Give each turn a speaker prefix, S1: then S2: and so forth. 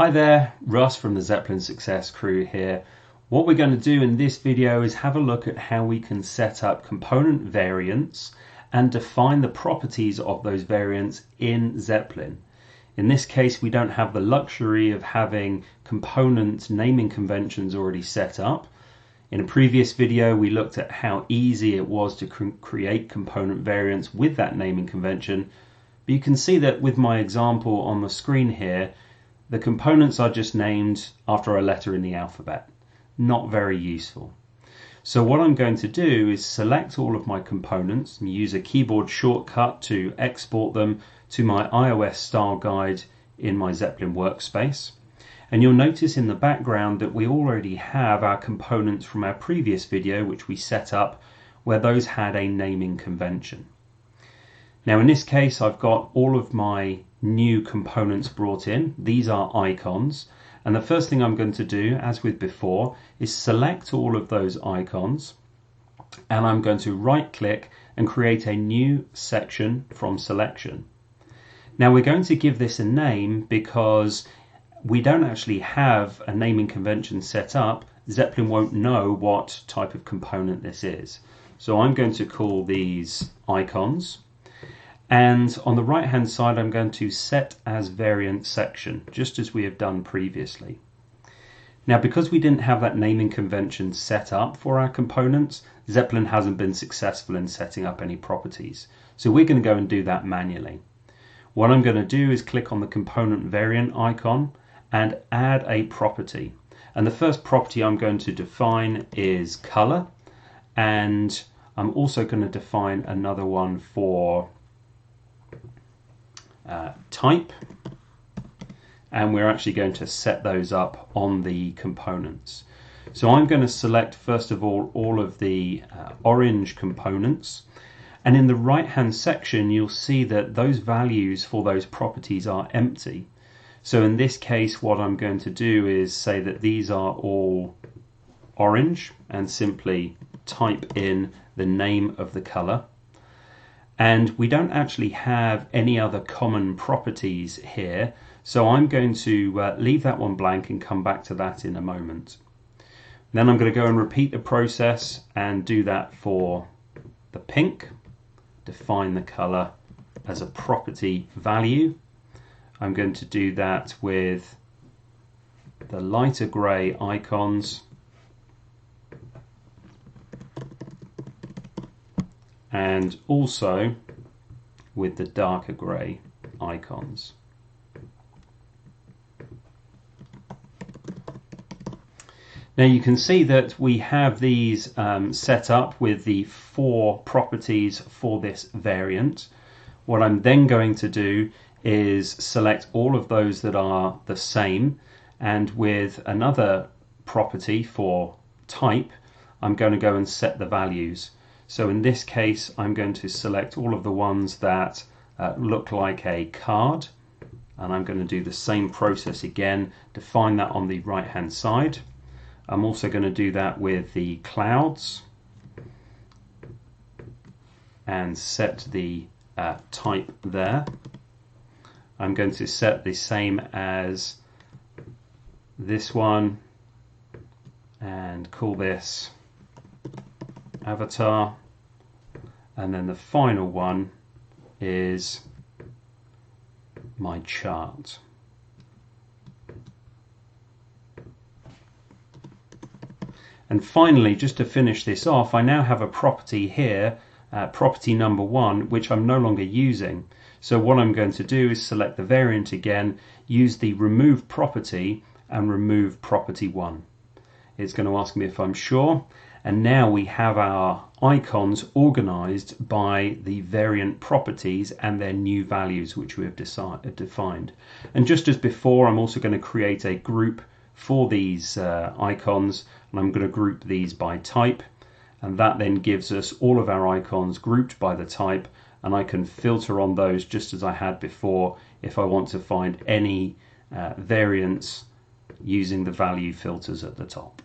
S1: Hi there, Russ from the Zeplin Success Crew here. What we're going to do in this video is have a look at how we can set up component variants and define the properties of those variants in Zeplin. In this case, we don't have the luxury of having component naming conventions already set up. In a previous video, we looked at how easy it was to create component variants with that naming convention. But you can see that with my example on the screen here, the components are just named after a letter in the alphabet. Not very useful. So what I'm going to do is select all of my components and use a keyboard shortcut to export them to my iOS style guide in my Zeplin workspace. And you'll notice in the background that we already have our components from our previous video, which we set up, where those had a naming convention. Now in this case, I've got all of my new components brought in. These are icons. And the first thing I'm going to do, as with before, is select all of those icons. And I'm going to right click and create a new section from selection. Now we're going to give this a name because we don't actually have a naming convention set up. Zeplin won't know what type of component this is. So I'm going to call these icons. And on the right hand side, I'm going to set as variant section, just as we have done previously. Now, because we didn't have that naming convention set up for our components, Zeplin hasn't been successful in setting up any properties. So we're going to go and do that manually. What I'm going to do is click on the component variant icon and add a property. And the first property I'm going to define is color. And I'm also going to define another one for type, and we're actually going to set those up on the components. So I'm going to select first of all of the orange components, and in the right hand section you'll see that those values for those properties are empty. So in this case what I'm going to do is say that these are all orange and simply type in the name of the color. And we don't actually have any other common properties here, so I'm going to leave that one blank and come back to that in a moment. Then I'm going to go and repeat the process and do that for the pink. Define the color as a property value. I'm going to do that with the lighter gray icons. And also with the darker grey icons. Now you can see that we have these set up with the 4 properties for this variant. What I'm then going to do is select all of those that are the same, and with another property for type, I'm going to go and set the values. So in this case, I'm going to select all of the ones that look like a card, and I'm going to do the same process again, define that on the right hand side. I'm also going to do that with the clouds and set the type there. I'm going to set the same as this one and call this avatar, and then the final one is my chart. And finally, just to finish this off, I now have a property here, property number 1, which I'm no longer using. So what I'm going to do is select the variant again, use the remove property and remove property 1. It's going to ask me if I'm sure. And now we have our icons organized by the variant properties and their new values which we have defined. And just as before, I'm also going to create a group for these icons, and I'm going to group these by type, and that then gives us all of our icons grouped by the type, and I can filter on those just as I had before if I want to find any variants using the value filters at the top.